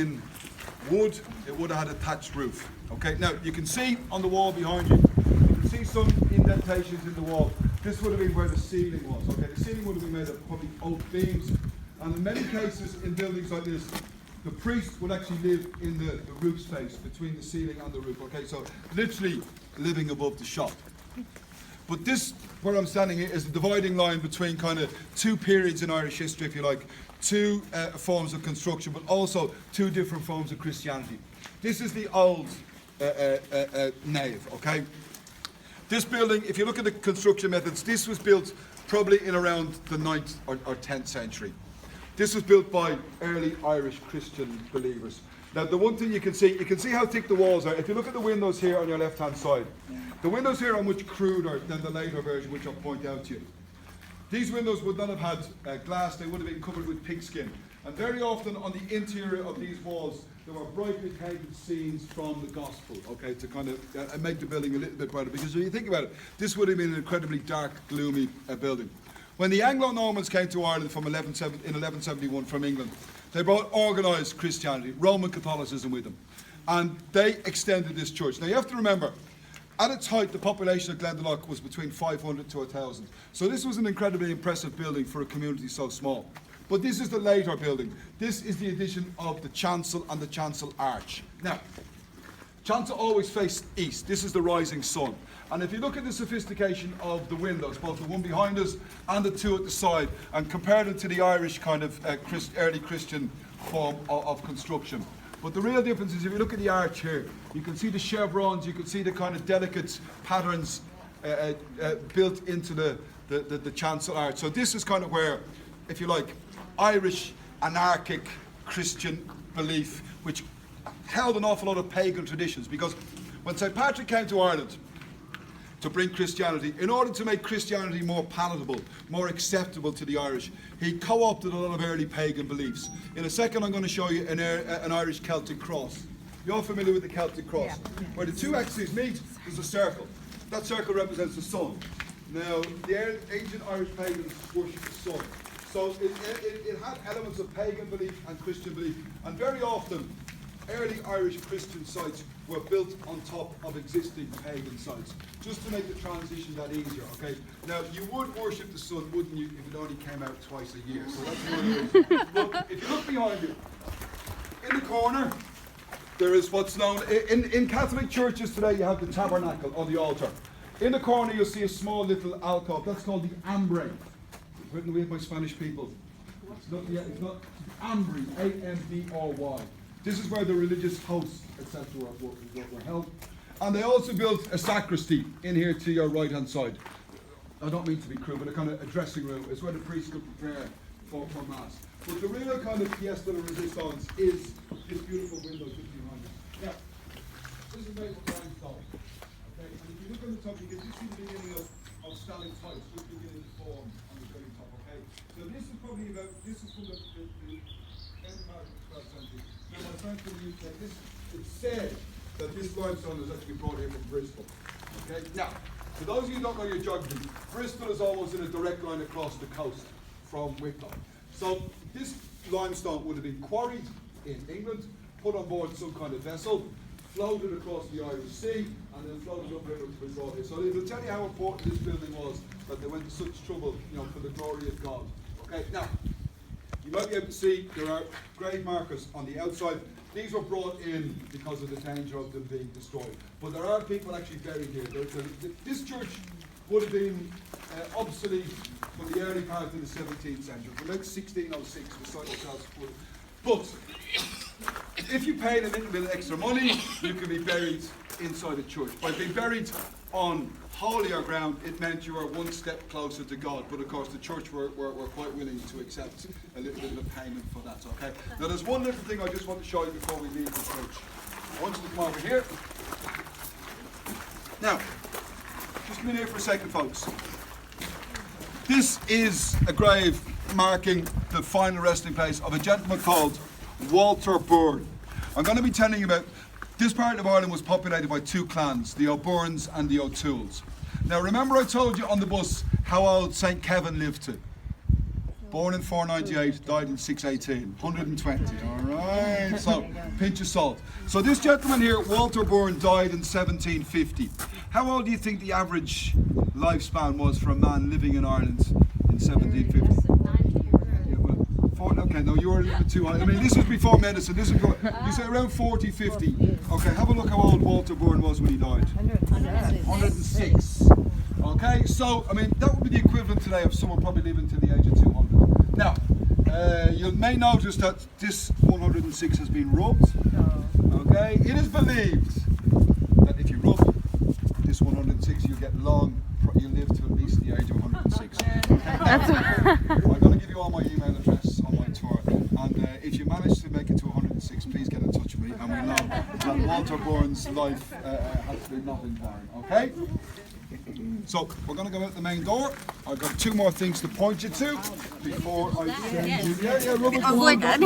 in wood, it would have had a thatched roof. Okay, now you can see on the wall behind you, you can see some indentations in the wall. This would have been where the ceiling was. Okay, the ceiling would have been made of probably oak beams, and in many cases in buildings like this, the priest would actually live in the roof space between the ceiling and the roof. Okay, so literally living above the shop. But this, where I'm standing here, is the dividing line between kind of two periods in Irish history, if you like, two forms of construction, but also two different forms of Christianity. This is the old nave, okay? This building, if you look at the construction methods, this was built probably in around the 9th or 10th century. This was built by early Irish Christian believers. Now, the one thing you can see how thick the walls are. If you look at the windows here on your left-hand side, the windows here are much cruder than the later version, which I'll point out to you. These windows would not have had glass, they would have been covered with pigskin. And very often on the interior of these walls, there were brightly painted scenes from the gospel, okay, to kind of make the building a little bit brighter. Because when you think about it, this would have been an incredibly dark, gloomy building. When the Anglo-Normans came to Ireland in 1171 from England, they brought organised Christianity, Roman Catholicism with them. And they extended this church. Now you have to remember, at its height, the population of Glendalough was between 500 to 1,000. So this was an incredibly impressive building for a community so small. But this is the later building. This is the addition of the chancel and the chancel arch. Now, chancel always faced east. This is the rising sun. And if you look at the sophistication of the windows, both the one behind us and the two at the side, and compare them to the Irish kind of early Christian form of construction. But the real difference is if you look at the arch here, you can see the chevrons, you can see the kind of delicate patterns built into the chancel arch. So this is kind of where, if you like, Irish anarchic Christian belief, which held an awful lot of pagan traditions, because when St. Patrick came to Ireland to bring Christianity, in order to make Christianity more palatable, more acceptable to the Irish, he co-opted a lot of early pagan beliefs. In a second I'm going to show you an Irish Celtic cross. You're familiar with the Celtic cross? Yeah. Where the two axes meet, there's a circle. That circle represents the sun. Now, the ancient Irish pagans worshipped the sun. So it had elements of pagan belief and Christian belief. And very often, early Irish Christian sites were built on top of existing pagan sites, just to make the transition that easier, okay? Now, you would worship the sun, wouldn't you, if it only came out twice a year? So that's one reason. But if you look behind you, in the corner, there is what's known, in Catholic churches today, you have the tabernacle or the altar. In the corner, you'll see a small little alcove. That's called the ambre. Written away by Spanish people. It's not ambry, A-M-B-R-Y. This is where the religious hosts, etc., were held. And they also built a sacristy in here to your right-hand side. I don't mean to be crude, but a kind of a dressing room. It's where the priest could prepare for Mass. But the real kind of pièce de la résistance is this beautiful window just behind us. Now, this is made of limestone. Okay, and if you look on the top, you can just see the beginning of stalactites, which begin to form on the very top. Okay, so this is probably from the end part of the 12th century. Now, my friends from the UK, it's said that this limestone is actually brought here from Bristol. Okay, now, for those of you who don't know your geography, Bristol is almost in a direct line across the coast from Wicklow. So this limestone would have been quarried in England, put on board some kind of vessel, floated across the Irish Sea, and then floated upriver to be brought here. So it will tell you how important this building was, that they went to such trouble, for the glory of God. Okay, now, you might be able to see there are grave markers on the outside. These were brought in because of the danger of them being destroyed. But there are people actually buried here. This church would have been obsolete from the early part of the 17th century. From about 1606, the site itself was. But if you paid a little bit of extra money, you could be buried inside a church. By being buried on holier ground, it meant you were one step closer to God. But of course, the church were quite willing to accept a little bit of a payment for that. Okay. Now, there's one little thing I just want to show you before we leave the church. I want you to come over here. Now, just come in here for a second, folks. This is a grave marking the final resting place of a gentleman called Walter Byrne. I'm going to be telling you about this part of Ireland was populated by two clans, the O'Byrnes and the O'Tooles. Now remember I told you on the bus how old St. Kevin lived to? Born in 498, died in 618. 120, all right? So, pinch of salt. So this gentleman here, Walter Bourne, died in 1750. How old do you think the average lifespan was for a man living in Ireland in 1750? Okay, no, you were a little bit too high. I mean, this was before medicine. This was you say around 40, 50. Okay, have a look how old Walter Bourne was when he died. 106. Okay, so, I mean, that would be the equivalent today of someone probably living to the age of 200. Now, you may notice that this 106 has been rubbed. Okay, it is believed that if you rub this 106, you get long, you live to at least the age of 106. I'm going to give you all my email address on my tour, and if you manage to make it to 106, please get in touch with me, and we know that Walter Bourne's life has been not in vain. Okay? So we're going to go out the main door. I've got 2 more things to point you to before I send you. Yeah, rub it. Avoid that.